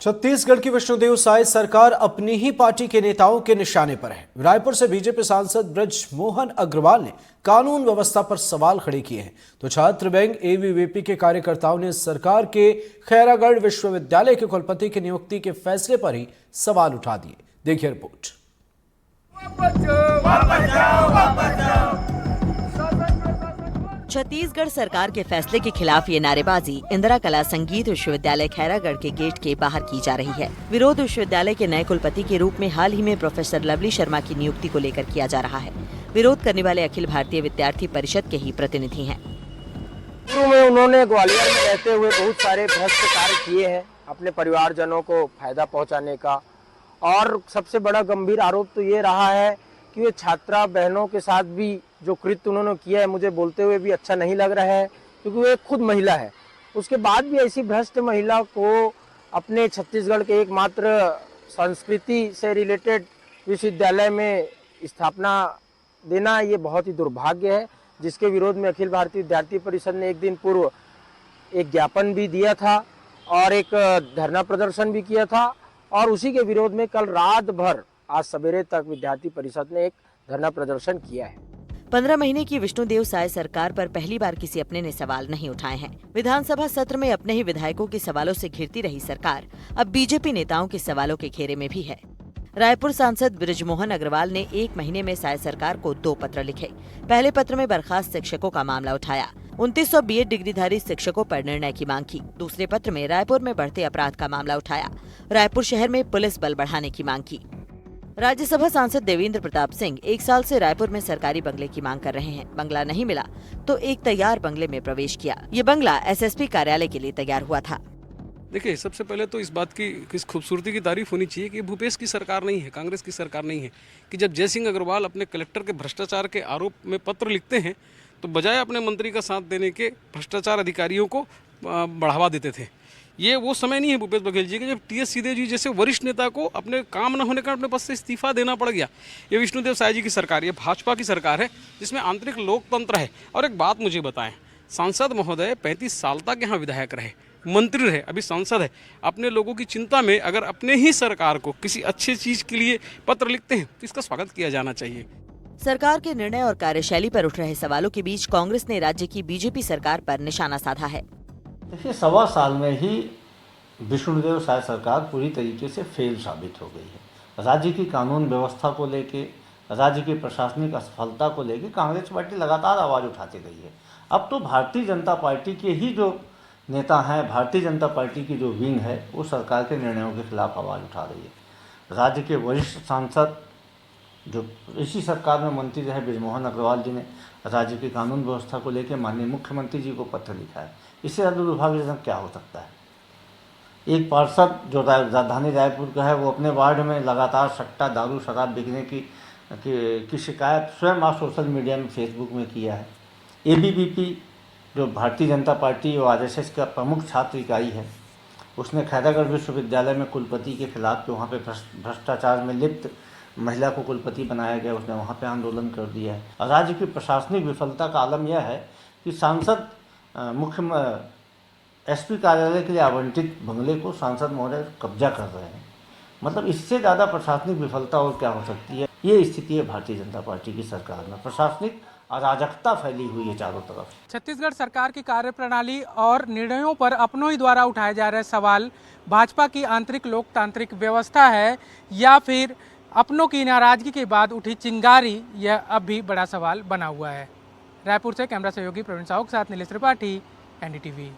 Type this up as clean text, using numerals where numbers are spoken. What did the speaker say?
छत्तीसगढ़ की विष्णुदेव साय सरकार अपनी ही पार्टी के नेताओं के निशाने पर है। रायपुर से बीजेपी सांसद बृजमोहन अग्रवाल ने कानून व्यवस्था पर सवाल खड़े किए हैं, तो छात्र बैंक एबीवीपी के कार्यकर्ताओं ने सरकार के खैरागढ़ विश्वविद्यालय के कुलपति की नियुक्ति के फैसले पर ही सवाल उठा दिए। देखिए रिपोर्ट। छत्तीसगढ़ सरकार के फैसले के खिलाफ ये नारेबाजी इंदिरा कला संगीत विश्वविद्यालय खैरागढ़ के गेट के बाहर की जा रही है। विरोध विश्वविद्यालय के नए कुलपति के रूप में हाल ही में प्रोफेसर लवली शर्मा की नियुक्ति को लेकर किया जा रहा है। विरोध करने वाले अखिल भारतीय विद्यार्थी परिषद के ही प्रतिनिधि हैं। शुरू में उन्होंने ग्वालियर में रहते हुए बहुत सारे भ्रष्ट कार्य किए हैं अपने परिवारजनों को फायदा पहुंचाने का, और सबसे बड़ा गंभीर आरोप तो ये रहा है कि वे छात्रा बहनों के साथ भी जो कृत्य उन्होंने किया है, मुझे बोलते हुए भी अच्छा नहीं लग रहा है, क्योंकि वे खुद महिला है। उसके बाद भी ऐसी भ्रष्ट महिला को अपने छत्तीसगढ़ के एकमात्र संस्कृति से रिलेटेड विश्वविद्यालय में स्थापना देना, ये बहुत ही दुर्भाग्य है, जिसके विरोध में अखिल भारतीय विद्यार्थी परिषद ने एक दिन पूर्व एक ज्ञापन भी दिया था और एक धरना प्रदर्शन भी किया था। और उसी के विरोध में कल रात भर आज सवेरे तक विद्यार्थी परिषद ने एक धरना प्रदर्शन किया है। 15 महीने की विष्णुदेव साय सरकार पर पहली बार किसी अपने ने सवाल नहीं उठाए हैं। विधानसभा सत्र में अपने ही विधायकों के सवालों से घिरती रही सरकार अब बीजेपी नेताओं के सवालों के घेरे में भी है। रायपुर सांसद बृजमोहन अग्रवाल ने 1 महीने में साय सरकार को 2 पत्र लिखे। पहले पत्र में बर्खास्त शिक्षकों का मामला उठाया, 2900 बीएड डिग्रीधारी शिक्षकों पर निर्णय की मांग की। दूसरे पत्र में रायपुर में बढ़ते अपराध का मामला उठाया, रायपुर शहर में पुलिस बल बढ़ाने की मांग की। राज्यसभा सांसद देवेंद्र प्रताप सिंह 1 साल से रायपुर में सरकारी बंगले की मांग कर रहे हैं। बंगला नहीं मिला तो एक तैयार बंगले में प्रवेश किया। ये बंगला एसएसपी कार्यालय के लिए तैयार हुआ था। देखिए, सबसे पहले तो इस बात की किस खूबसूरती की तारीफ होनी चाहिए कि भूपेश की सरकार नहीं है, कांग्रेस की सरकार नहीं है, कि जब जयसिंह अग्रवाल अपने कलेक्टर के भ्रष्टाचार के आरोप में पत्र लिखते हैं तो बजाय अपने मंत्री का साथ देने के भ्रष्टाचार अधिकारियों को बढ़ावा देते थे। ये वो समय नहीं है भूपेश बघेल जी के जब टीएस सिंहदेव जी जैसे वरिष्ठ नेता को अपने काम न होने का अपने पद से इस्तीफा देना पड़ गया। ये विष्णुदेव साय जी की सरकार, ये भाजपा की सरकार है जिसमें आंतरिक लोकतंत्र है। और एक बात मुझे बताएं, सांसद महोदय 35 साल तक यहाँ विधायक रहे, मंत्री रहे, अभी सांसद है। अपने लोगों की चिंता में अगर अपने ही सरकार को किसी अच्छी चीज़ के लिए पत्र लिखते हैं तो इसका स्वागत किया जाना चाहिए। सरकार के निर्णय और कार्यशैली पर उठ रहे सवालों के बीच कांग्रेस ने राज्य की बीजेपी सरकार पर निशाना साधा है। देखिए, 1.25 साल में ही विष्णुदेव साय सरकार पूरी तरीके से फेल साबित हो गई है। राज्य की कानून व्यवस्था को लेके, राज्य की प्रशासनिक असफलता को लेके कांग्रेस पार्टी लगातार आवाज़ उठाती रही है। अब तो भारतीय जनता पार्टी के ही जो नेता हैं, भारतीय जनता पार्टी की जो विंग है, वो सरकार के निर्णयों के खिलाफ आवाज़ उठा रही है। राज्य के वरिष्ठ सांसद जो इसी सरकार में मंत्री रहे बृजमोहन अग्रवाल जी ने राज्य की कानून व्यवस्था को लेकर माननीय मुख्यमंत्री जी को पत्र लिखा है। इससे ज़्यादा दुर्भाग्यजनक क्या हो सकता है। एक पार्षद जो राजधानी रायपुर का है, वो अपने वार्ड में लगातार सट्टा, दारू, शराब बिकने की शिकायत स्वयं आज सोशल मीडिया में, फेसबुक में किया है। एबीवीपी जो भारतीय जनता पार्टी और आरएसएस का प्रमुख छात्र इकाई है, उसने खैरागढ़ विश्वविद्यालय में कुलपति के खिलाफ, जो वहाँ पे भ्रष्टाचार में लिप्त महिला को कुलपति बनाया गया, उसने वहाँ पे आंदोलन कर दिया है। और राज्य की प्रशासनिक विफलता का आलम यह है कि सांसद मुख्य एसपी कार्यालय के लिए आवंटित बंगले को सांसद महोदय कब्जा कर रहे हैं। मतलब इससे ज़्यादा प्रशासनिक विफलता और क्या हो सकती है। ये स्थिति है भारतीय जनता पार्टी की सरकार में, प्रशासनिक अराजकता फैली हुई है चारों तरफ। छत्तीसगढ़ सरकार की कार्यप्रणाली और निर्णयों पर अपनों ही द्वारा उठाए जा रहे सवाल भाजपा की आंतरिक लोकतांत्रिक व्यवस्था है या फिर अपनों की नाराजगी के बाद उठी चिंगारी, यह अब भी बड़ा सवाल बना हुआ है। रायपुर से कैमरा सहयोगी प्रवीण साहू के साथ नीलेश त्रिपाठी, एनडीटीवी।